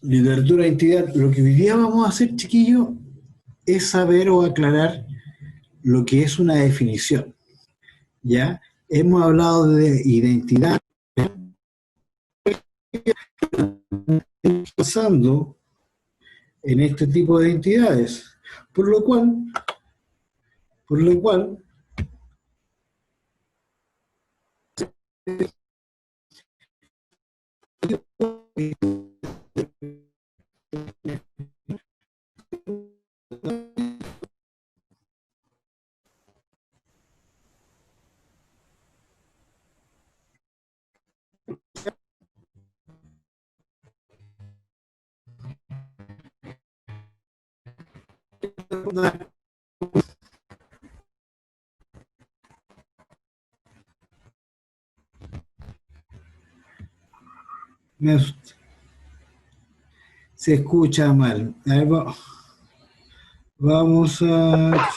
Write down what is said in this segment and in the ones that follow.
Literatura de identidad. Lo que hoy día vamos a hacer, chiquillos, es saber o aclarar lo que es una definición. ¿Ya? Hemos hablado de identidad, pasando en este tipo de entidades. Por lo cual, por lo cual, se escucha mal. A ver, vamos a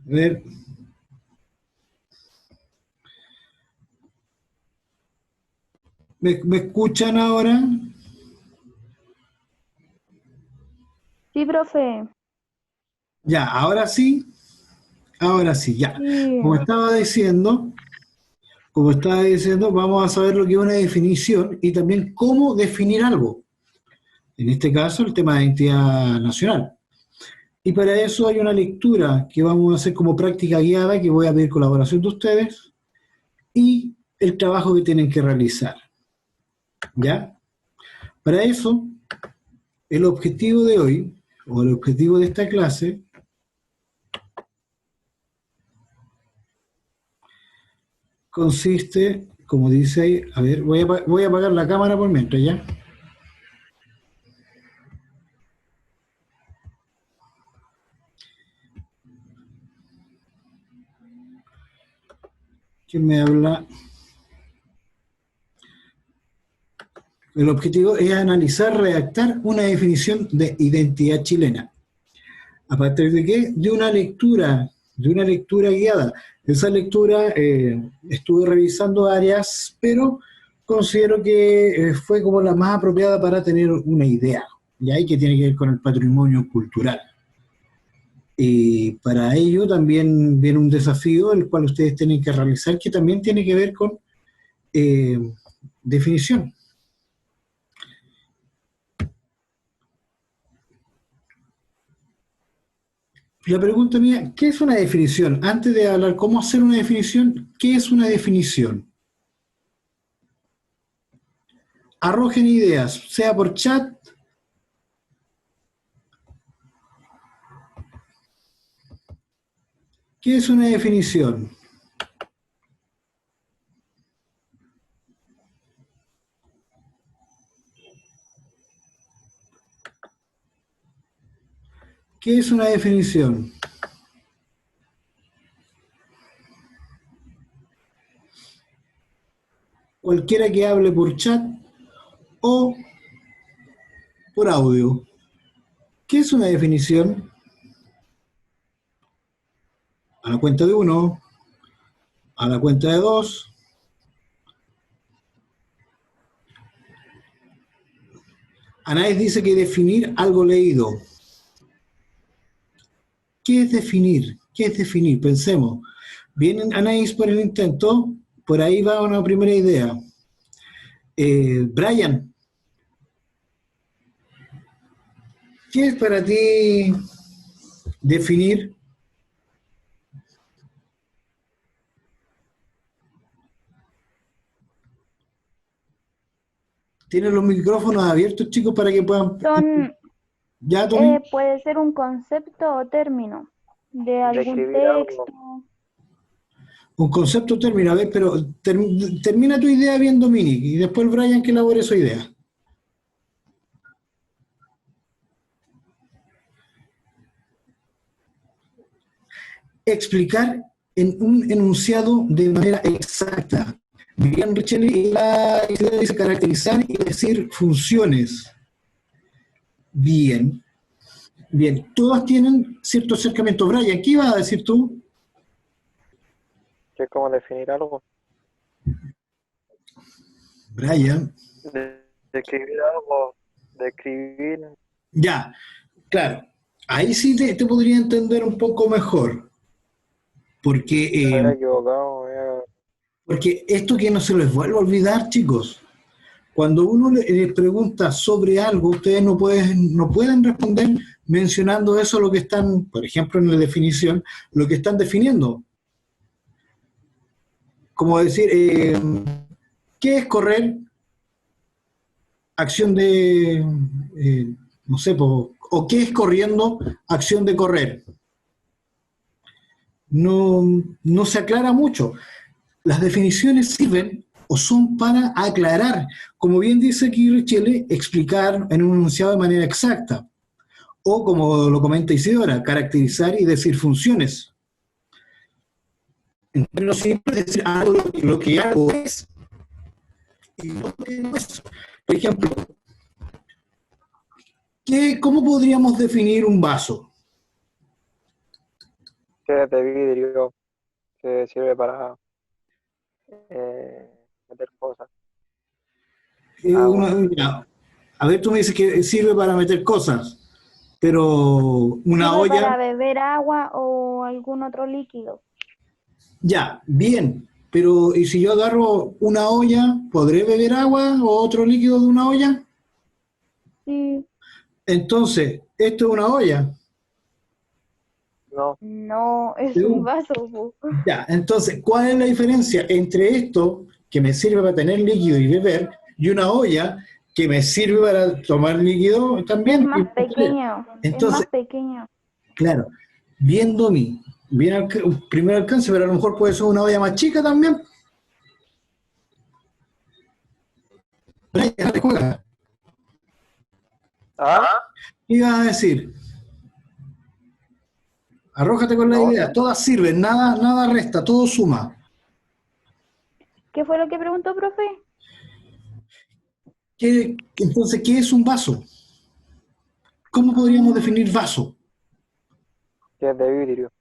ver. ¿Me escuchan ahora? Sí, profe. Ya, ahora sí, ya. Sí. Como estaba diciendo, vamos a saber lo que es una definición y también cómo definir algo. En este caso, el tema de identidad nacional. Y para eso hay una lectura que vamos a hacer como práctica guiada, que voy a pedir colaboración de ustedes, y el trabajo que tienen que realizar. ¿Ya? Para eso, el objetivo de hoy, o el objetivo de esta clase, consiste, como dice ahí, a ver, voy a apagar la cámara por mientras, ¿ya? ¿Quién me habla? El objetivo es analizar, redactar una definición de identidad chilena. ¿A partir de qué? De una lectura guiada. Esa lectura estuve revisando áreas, pero considero que fue como la más apropiada para tener una idea, y ahí que tiene que ver con el patrimonio cultural. Y para ello también viene un desafío, el cual ustedes tienen que realizar, que también tiene que ver con eh, definición. La pregunta mía, ¿qué es una definición? Antes de hablar cómo hacer una definición, ¿qué es una definición? Arrojen ideas, sea por chat. ¿Qué es una definición? ¿Qué es una definición? Cualquiera que hable por chat o por audio. ¿Qué es una definición? A la cuenta de uno, a la cuenta de dos. Anaís dice que definir algo leído. ¿Qué es definir? ¿Qué es definir? Pensemos. Vienen Anaís por el intento, por ahí va una primera idea. Brian, ¿qué es para ti definir? Tienen los micrófonos abiertos, chicos, para que puedan... Son, ¿Ya, Tommy? puede ser un concepto o término de algún Describir algo. texto. Un concepto término, a ver, pero termina tu idea bien, Dominic, y después el Brian que elabore su idea. Explicar en un enunciado de manera exacta. Vivian Richelli la idea dice caracterizar y decir funciones. Bien, bien. Todas tienen cierto acercamiento. Brian, ¿qué ibas a decir tú? Que es como definir algo. Brian. De escribir algo, de escribir, Ya, claro. Ahí sí te podría entender un poco mejor, porque, me había equivocado, porque esto que no se les vuelva a olvidar, chicos. Cuando uno les pregunta sobre algo, ustedes no pueden responder mencionando eso, lo que están, por ejemplo, en la definición, lo que están definiendo. Como decir, ¿qué es correr? Acción de, no sé, o qué es corriendo, acción de correr. No, no se aclara mucho. Las definiciones sirven o son para aclarar, como bien dice aquí Richelle, explicar en un enunciado de manera exacta. O, como lo comenta Isidora, caracterizar y decir funciones. En términos simples, decir algo, lo que algo es y lo que no es. Por ejemplo, ¿cómo podríamos definir un vaso? que es de vidrio, que sirve para meter cosas, agua. Ya, a ver, tú me dices que sirve para meter cosas, pero una Sirve olla, para beber agua o algún otro líquido. ya, bien, pero ¿y si yo agarro una olla, podré beber agua o otro líquido de una olla? Sí, Entonces, esto es una olla. No, no, es un ¿Sí? vaso. Po. Ya, entonces, ¿cuál es la diferencia entre esto, que me sirve para tener líquido y beber, y una olla que me sirve para tomar líquido Es también? más pequeño, es más Entonces, pequeño. claro, viendo mi bien primer alcance, pero a lo mejor puede ser una olla más chica también. Juega. ah, ¿Qué ibas a decir? Arrójate con la no, idea. Todas sirven, nada resta, todo suma. ¿Qué fue lo que preguntó, profe? Entonces, ¿qué es un vaso? ¿Cómo podríamos Ah, definir vaso? que es de vidrio.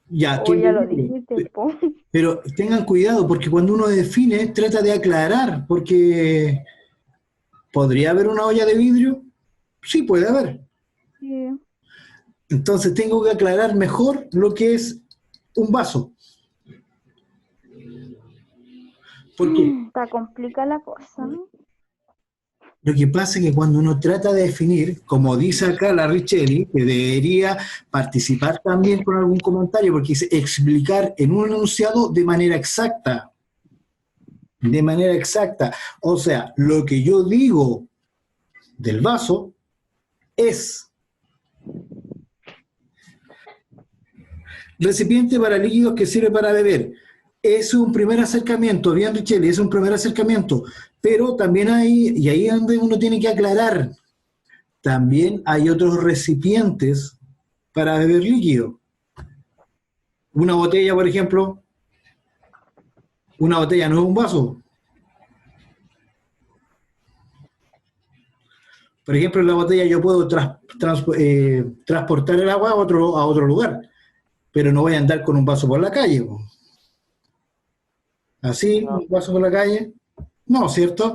Ya, o ¿qué es ya de lo vidrio? dijiste, po. Pero tengan cuidado porque cuando uno define, trata de aclarar, porque ¿podría haber una olla de vidrio? Sí, puede haber. Sí. Entonces tengo que aclarar mejor lo que es un vaso. Porque Está complicada la cosa. lo que pasa es que cuando uno trata de definir, como dice acá la Richelli, que debería participar también con algún comentario, porque dice explicar en un enunciado de manera exacta. De manera exacta. O sea, lo que yo digo del vaso es recipiente para líquidos que sirve para beber. Es un primer acercamiento, bien Richelli, es un primer acercamiento, pero también hay, y ahí es donde uno tiene que aclarar, también hay otros recipientes para beber líquido. Una botella, por ejemplo, una botella no es un vaso. Por ejemplo, en la botella yo puedo transportar el agua a otro lugar, pero no voy a andar con un vaso por la calle. Así, No, un vaso por la calle, no, ¿cierto?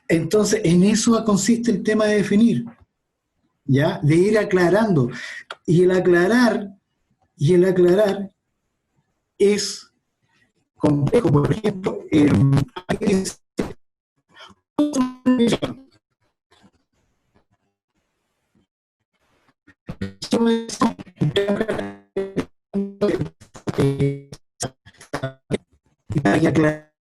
Entonces, en eso consiste el tema de definir, ¿ya? De ir aclarando. Y el aclarar es complejo. Por ejemplo, hay que aclarar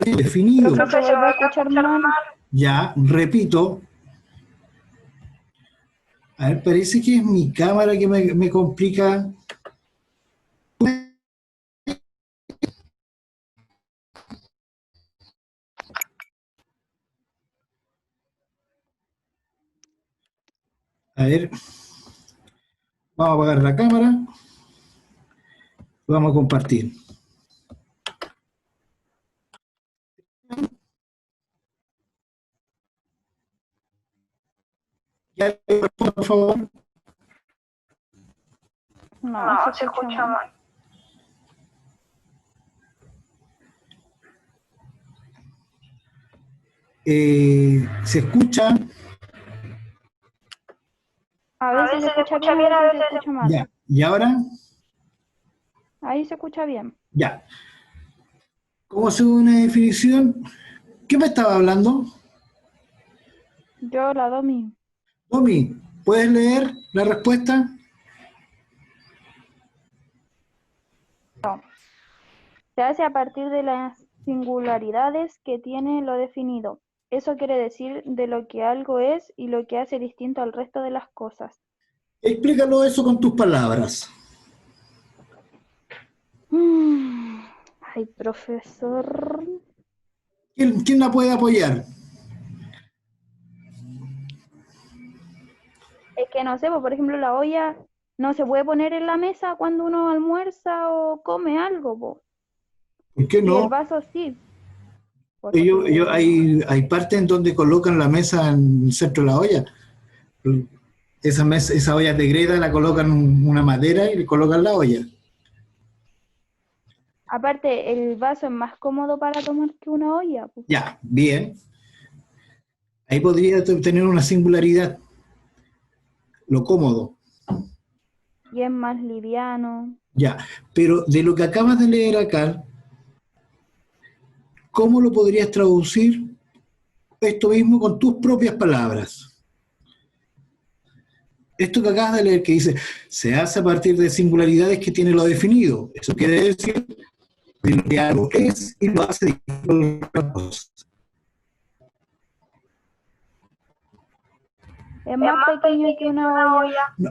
definido. Profe, se vuelve a escuchar mal. Ya, repito, a ver, parece que es mi cámara que me complica. A ver, vamos a apagar la cámara, vamos a compartir. Ya, por favor. No, se escucha mal. ¿Se escucha? A veces se escucha bien, a veces se escucha mal. Ya. ¿Y ahora? Ahí se escucha bien. Ya. ¿Cómo hacer una definición? ¿Qué me estaba hablando? Yo la Domi. Domi, ¿puedes leer la respuesta? Se hace a partir de las singularidades que tiene lo definido. Eso quiere decir de lo que algo es y lo que hace distinto al resto de las cosas. Explícalo eso con tus palabras. Ay, profesor. ¿Quién la puede apoyar? Es que no sé, pues, por ejemplo, la olla no se puede poner en la mesa cuando uno almuerza o come algo, po. ¿Por qué Y el no? vaso sí. Porque Hay partes en donde colocan la mesa en el centro de la olla. Esa olla de greda la colocan en una madera y le colocan la olla. aparte, el vaso es más cómodo para tomar que una olla, po. Ya, bien. Ahí podría tener una singularidad, lo cómodo. Y es más liviano. Ya, pero de lo que acabas de leer acá, ¿cómo lo podrías traducir esto mismo con tus propias palabras? Esto que acabas de leer que dice, se hace a partir de singularidades que tiene lo definido. Eso quiere decir de lo que algo es y lo hace distinto a otras cosas. Es más pequeño que una olla. No.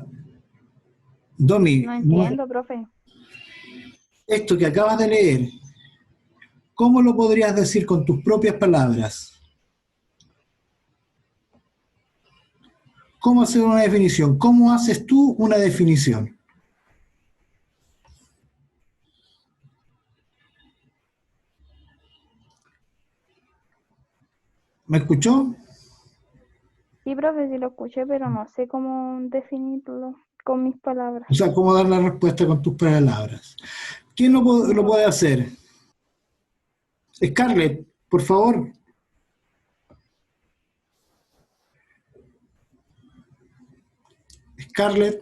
Domi, No entiendo, profe. esto que acabas de leer, ¿cómo lo podrías decir con tus propias palabras? ¿Cómo hacer una definición? ¿Cómo haces tú una definición? ¿Me escuchó? Sí, profe, sí lo escuché, pero no sé cómo definirlo con mis palabras. O sea, ¿cómo dar la respuesta con tus palabras? ¿Quién lo puede hacer? Scarlett, por favor. Scarlett.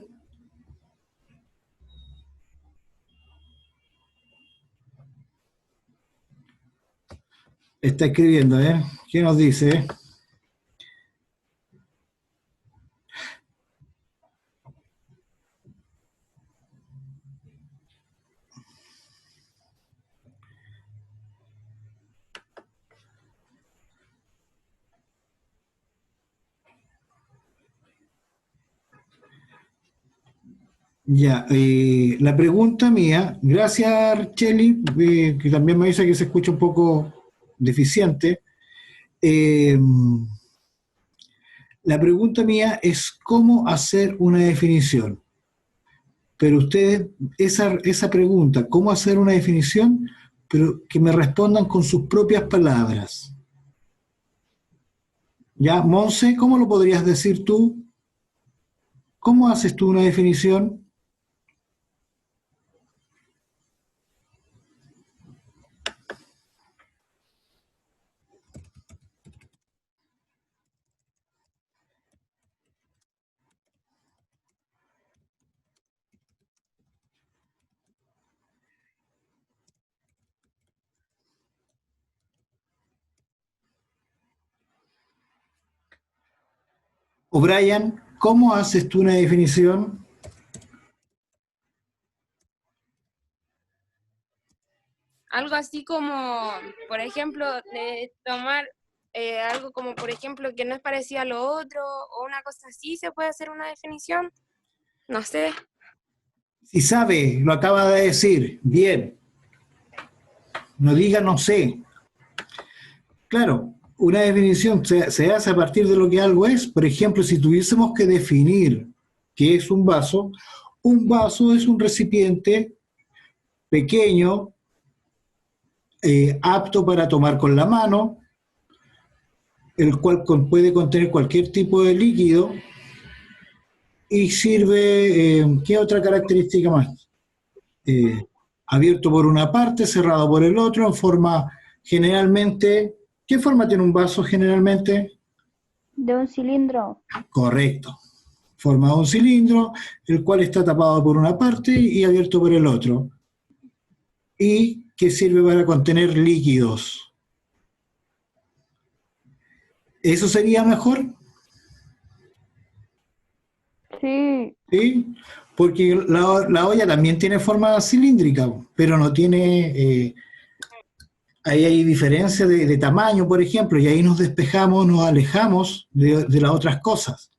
Está escribiendo, ¿eh? ¿Qué nos dice? Ya, la pregunta mía, gracias Archeli, que también me dice que se escucha un poco deficiente. Eh, la pregunta mía es cómo hacer una definición. Pero ustedes, esa pregunta, ¿cómo hacer una definición? Pero que me respondan con sus propias palabras. ¿Ya? Monse, ¿cómo lo podrías decir tú? ¿Cómo haces tú una definición? O Brian, ¿cómo haces tú una definición? Algo así como, por ejemplo, tomar algo como, por ejemplo, que no es parecido a lo otro, o una cosa así, ¿se puede hacer una definición? No sé. Si sabe, lo acaba de decir, bien. No diga no sé. Claro, una definición se hace a partir de lo que algo es. Por ejemplo, si tuviésemos que definir qué es un vaso es un recipiente pequeño, apto para tomar con la mano, el cual puede contener cualquier tipo de líquido y sirve, ¿qué otra característica más? Abierto por una parte, cerrado por el otro, en forma generalmente ¿Qué forma tiene un vaso generalmente? De un cilindro. Correcto. Forma un cilindro, el cual está tapado por una parte y abierto por el otro. Y que sirve para contener líquidos. ¿Eso sería mejor? Sí, ¿Sí? Porque la olla también tiene forma cilíndrica, pero no tiene... ahí hay diferencia de tamaño, por ejemplo, y ahí nos despejamos, nos alejamos de las otras cosas.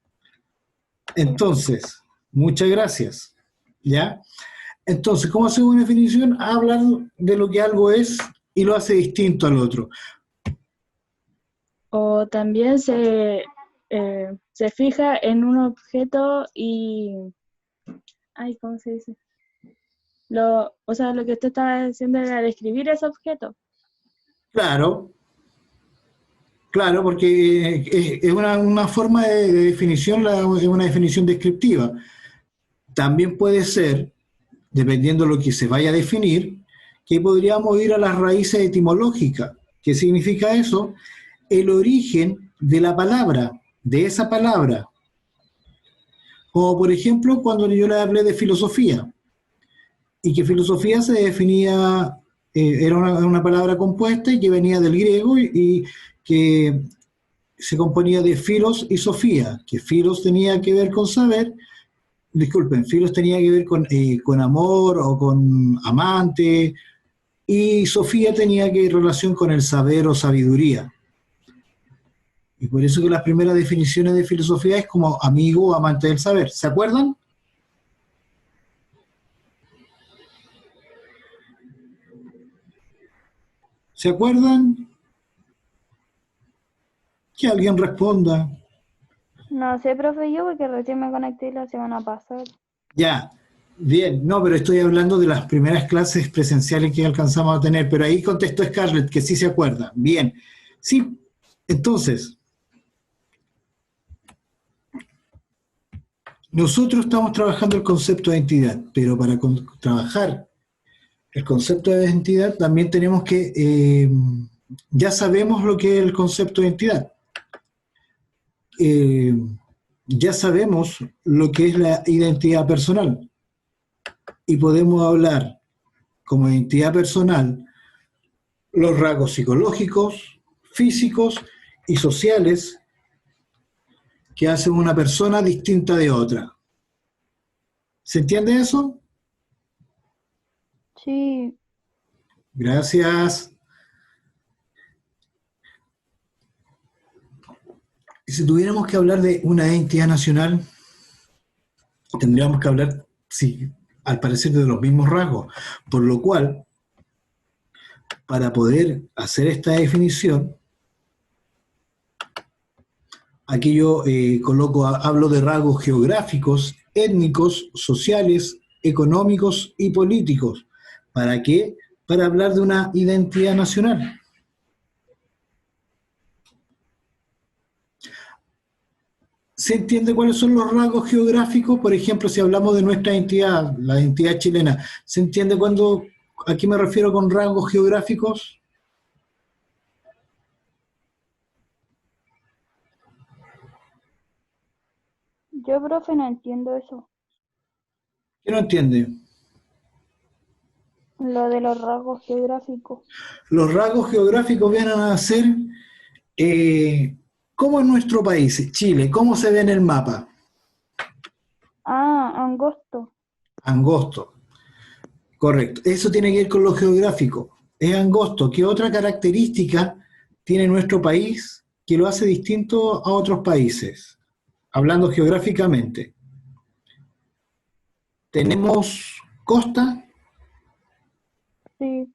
Entonces, muchas gracias. ¿Ya? Entonces, ¿cómo hacemos una definición? Hablar de lo que algo es y lo hace distinto al otro. O también se fija en un objeto y... Ay, ¿cómo se dice? O sea, lo que usted estaba diciendo era describir ese objeto. Claro, claro, porque es una forma de definición, es una definición descriptiva. También puede ser, dependiendo de lo que se vaya a definir, que podríamos ir a las raíces etimológicas. ¿Qué significa eso? El origen de la palabra, de esa palabra. Como por ejemplo, cuando yo le hablé de filosofía, y que filosofía se definía, era una palabra compuesta y que venía del griego y que se componía de filos y sofía, que filos tenía que ver con saber, disculpen, filos tenía que ver con amor o con amante, y sofía tenía que ver relación con el saber o sabiduría. Y por eso que las primeras definiciones de filosofía es como amigo o amante del saber. ¿Se acuerdan? ¿Se acuerdan? Que alguien responda. no sé, profe, yo porque recién me conecté la semana pasada. Ya, bien, no, pero estoy hablando de las primeras clases presenciales que alcanzamos a tener, pero ahí contestó Scarlett que sí se acuerda. Bien, sí, entonces, nosotros estamos trabajando el concepto de identidad, pero para trabajar el concepto de identidad también tenemos que, ya sabemos lo que es el concepto de identidad. Ya sabemos lo que es la identidad personal y podemos hablar como identidad personal los rasgos psicológicos, físicos y sociales que hacen una persona distinta de otra. ¿Se entiende eso? Sí, Gracias. Y si tuviéramos que hablar de una identidad nacional, tendríamos que hablar, sí, al parecer de los mismos rasgos, por lo cual, para poder hacer esta definición, aquí yo hablo de rasgos geográficos, étnicos, sociales, económicos y políticos. ¿Para qué? Para hablar de una identidad nacional. ¿Se entiende cuáles son los rasgos geográficos? Por ejemplo, si hablamos de nuestra identidad, la identidad chilena, ¿se entiende a qué me refiero con rasgos geográficos? yo, profe, no entiendo eso. ¿Qué no entiende? Lo de los rasgos geográficos. Los rasgos geográficos vienen a ser, ¿cómo es nuestro país, Chile? ¿Cómo se ve en el mapa? Ah, angosto. Angosto. Correcto. Eso tiene que ver con lo geográfico. Es angosto. ¿Qué otra característica tiene nuestro país que lo hace distinto a otros países? Hablando geográficamente. Tenemos costa, Sí,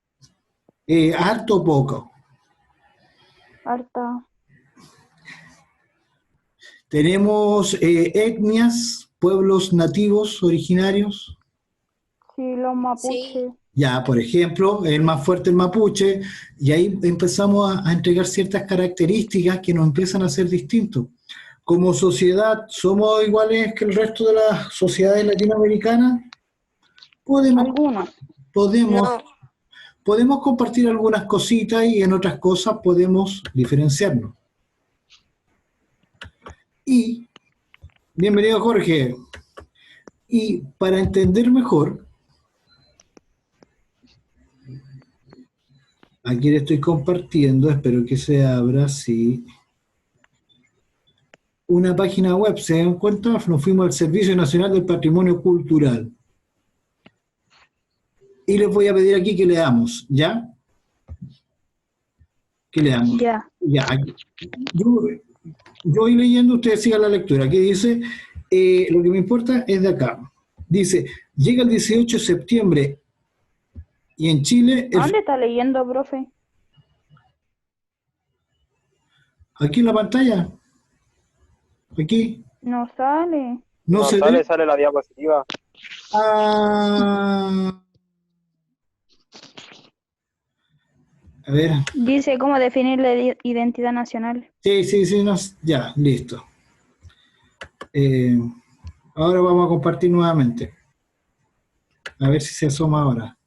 harto o poco. harta. Tenemos etnias, pueblos nativos originarios. Sí, los mapuches. Ya, por ejemplo, el más fuerte el mapuche, y ahí empezamos a entregar ciertas características que nos empiezan a ser distintos. Como sociedad, ¿somos iguales que el resto de las sociedades latinoamericanas? Podemos, Algunos. podemos, No, podemos compartir algunas cositas y en otras cosas podemos diferenciarnos. Y, bienvenido Jorge, y para entender mejor, aquí le estoy compartiendo, espero que se abra, sí, una página web, ¿se dan cuenta? Nos fuimos al Servicio Nacional del Patrimonio Cultural. Y les voy a pedir aquí que leamos, ¿ya? Que leamos. Ya. Ya, aquí. Yo voy leyendo, ustedes sigan la lectura. Aquí dice, lo que me importa es de acá. Dice, llega el 18 de septiembre y en Chile... ¿Dónde está leyendo, profe? Aquí en la pantalla. Aquí. No sale. No No se sale, ve. sale la diapositiva. Ah, a ver. Dice cómo definir la identidad nacional. Sí, ya, listo. Ahora vamos a compartir nuevamente. A ver si se asoma ahora.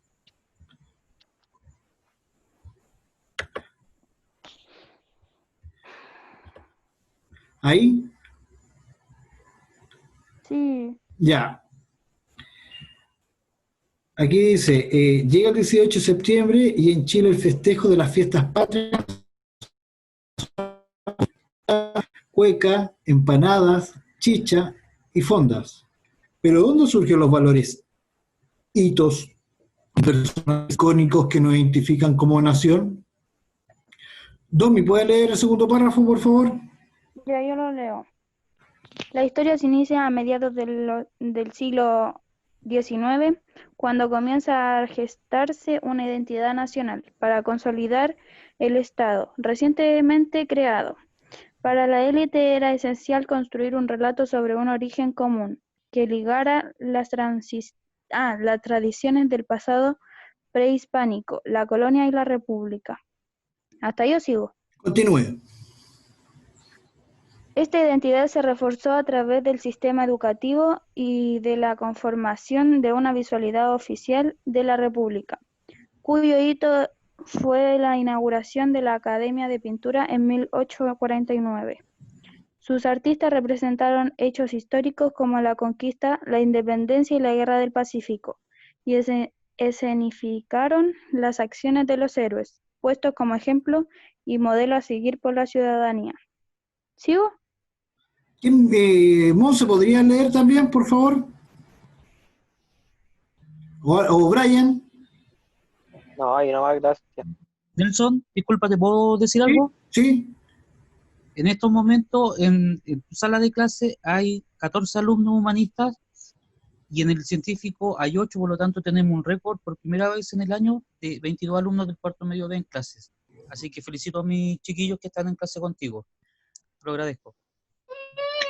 ¿Ahí? Sí. Ya. Aquí dice, llega el 18 de septiembre y en Chile el festejo de las fiestas patrias, cueca, empanadas, chicha y fondas. Pero ¿dónde surgen los valores, hitos, personajes icónicos que nos identifican como nación? Domi, ¿puedes leer el segundo párrafo, por favor? Ya yo lo leo. La historia se inicia a mediados del siglo XIX, cuando comienza a gestarse una identidad nacional para consolidar el Estado recientemente creado. Para la élite era esencial construir un relato sobre un origen común, que ligara las tradiciones del pasado prehispánico, la colonia y la república. Hasta yo sigo. Continúe. Esta identidad se reforzó a través del sistema educativo y de la conformación de una visualidad oficial de la República, cuyo hito fue la inauguración de la Academia de Pintura en 1849. Sus artistas representaron hechos históricos como la conquista, la independencia y la guerra del Pacífico, y escenificaron las acciones de los héroes, puestos como ejemplo y modelo a seguir por la ciudadanía. ¿Sigo? Monse, ¿podría leer también, por favor? O Brian. No, ahí no más, gracias. Nelson, disculpa, ¿te puedo decir algo? Sí. En estos momentos, en tu sala de clase hay 14 alumnos humanistas y en el científico hay 8, por lo tanto tenemos un récord por primera vez en el año de 22 alumnos del cuarto medio B en clases. Así que felicito a mis chiquillos que están en clase contigo. Te lo agradezco.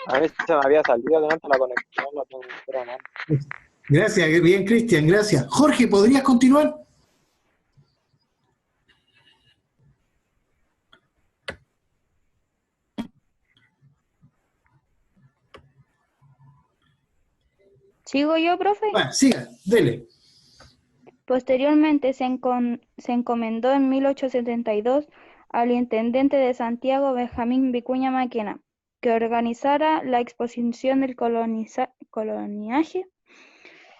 A ver si se me había salido delante la conexión, no tengo entera mano. Gracias, bien, Cristian, gracias. Jorge, ¿podrías continuar? ¿Sigo yo, profe? Bueno, siga, dele. Posteriormente se encomendó en 1872 al intendente de Santiago, Benjamín Vicuña Maquena, que organizara la exposición del coloniaje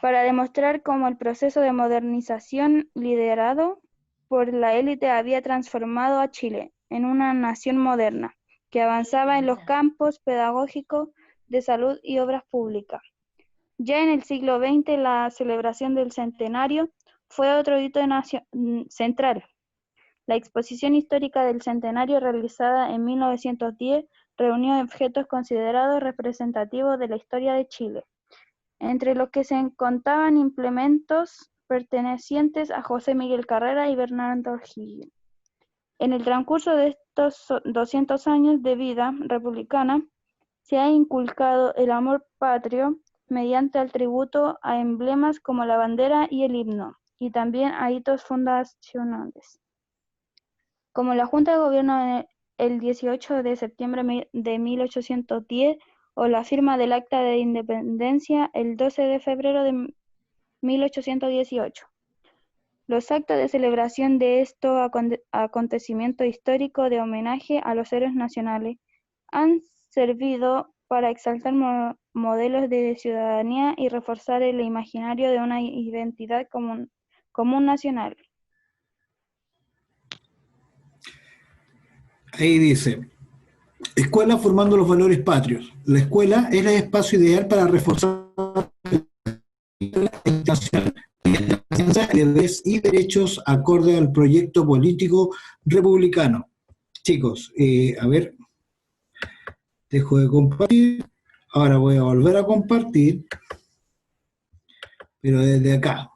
para demostrar cómo el proceso de modernización liderado por la élite había transformado a Chile en una nación moderna, que avanzaba en los campos pedagógicos, de salud y obras públicas. Ya en el siglo XX, la celebración del centenario fue otro hito central. La exposición histórica del centenario realizada en 1910 reunió objetos considerados representativos de la historia de Chile, entre los que se contaban implementos pertenecientes a José Miguel Carrera y Bernardo O'Higgins. En el transcurso de estos 200 años de vida republicana, se ha inculcado el amor patrio mediante el tributo a emblemas como la bandera y el himno, y también a hitos fundacionales, como la Junta de Gobierno el 18 de septiembre de 1810 o la firma del Acta de Independencia el 12 de febrero de 1818. Los actos de celebración de estos acontecimientos históricos de homenaje a los héroes nacionales han servido para exaltar modelos de ciudadanía y reforzar el imaginario de una identidad común nacional. Ahí dice, escuela formando los valores patrios. La escuela es el espacio ideal para reforzar la educación y derechos acorde al proyecto político republicano. Chicos, a ver, dejo de compartir, ahora voy a volver a compartir, pero desde acá.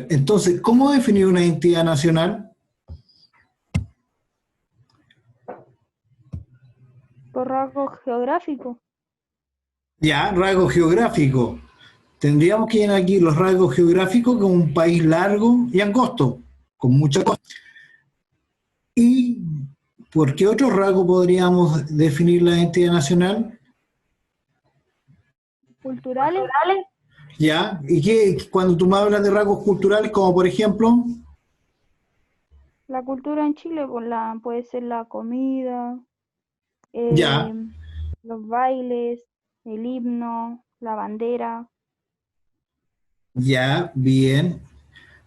Entonces, ¿cómo definir una identidad nacional? Por rasgos geográficos. Ya, rasgo geográfico. Tendríamos que llenar aquí los rasgos geográficos como un país largo y angosto, con mucha costa. ¿Y por qué otro rasgo podríamos definir la identidad nacional? Culturales. Ya, ¿y qué, cuando tú me hablas de rasgos culturales, como por ejemplo? La cultura en Chile puede ser la comida, Ya. los bailes, el himno, la bandera. Ya, bien.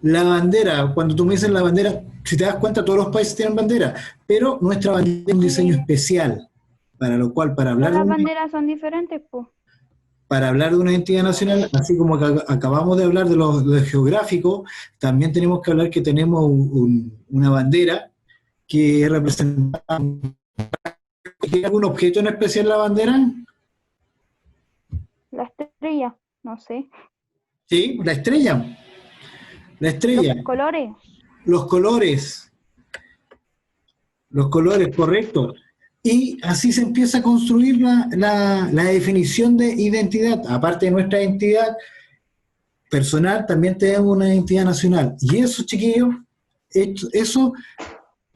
La bandera, cuando tú me dices la bandera, si te das cuenta, todos los países tienen bandera, pero nuestra bandera tiene un diseño especial, para lo cual, Todas las banderas son diferentes, pues. para hablar de una identidad nacional, así como que acabamos de hablar de lo geográfico, también tenemos que hablar que tenemos una bandera que representa. ¿Tiene algún objeto en especial la bandera? La estrella, no sé. Sí, la estrella. La estrella. Los colores. Los colores. Los colores, correcto. Y así se empieza a construir la definición de identidad. Aparte de nuestra identidad personal, también tenemos una identidad nacional. Y eso, chiquillos, eso